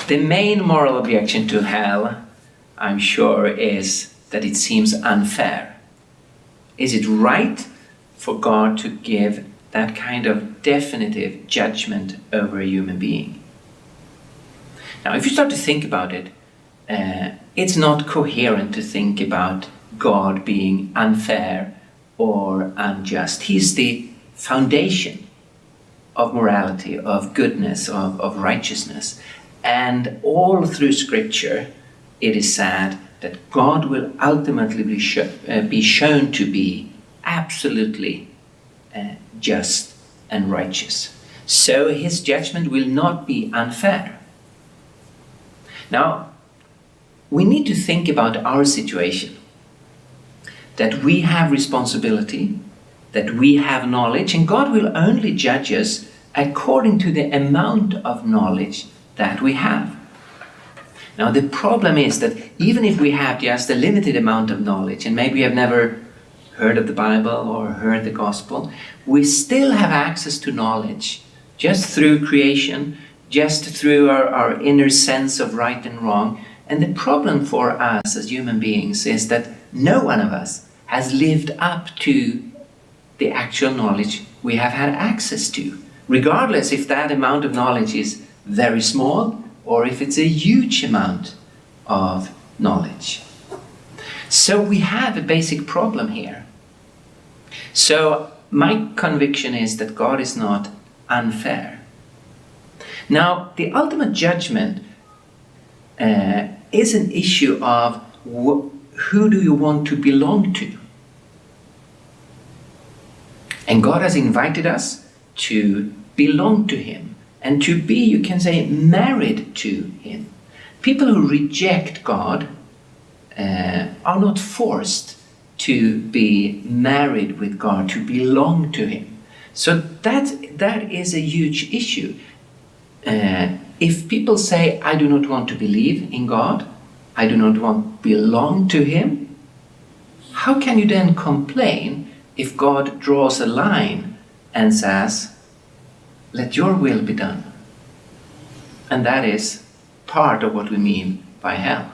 The main moral objection to hell, I'm sure, is that it seems unfair. Is it right for God to give that kind of definitive judgment over a human being? Now, if you start to think about it, it's not coherent to think about God being unfair or unjust. He's the foundation of morality, of goodness, of righteousness. And all through Scripture, it is said that God will ultimately be shown to be absolutely just and righteous. So his judgment will not be unfair. Now, we need to think about our situation, that we have responsibility, that we have knowledge, and God will only judge us according to the amount of knowledge that we have. Now, the problem is that even if we have just a limited amount of knowledge, and maybe we have never heard of the Bible or heard the gospel, we still have access to knowledge just through creation, just through our inner sense of right and wrong. And the problem for us as human beings is that no one of us has lived up to the actual knowledge we have had access to, regardless if that amount of knowledge is very small or if it's a huge amount of knowledge. So we have a basic problem here. So my conviction is that God is not unfair. Now, the ultimate judgment is an issue of who do you want to belong to? And God has invited us to belong to Him and to be, you can say, married to Him. People who reject God are not forced to be married with God, to belong to Him. So that is a huge issue. If people say, I do not want to believe in God, I do not want to belong to Him, how can you then complain if God draws a line and says, let your will be done? And that is part of what we mean by hell.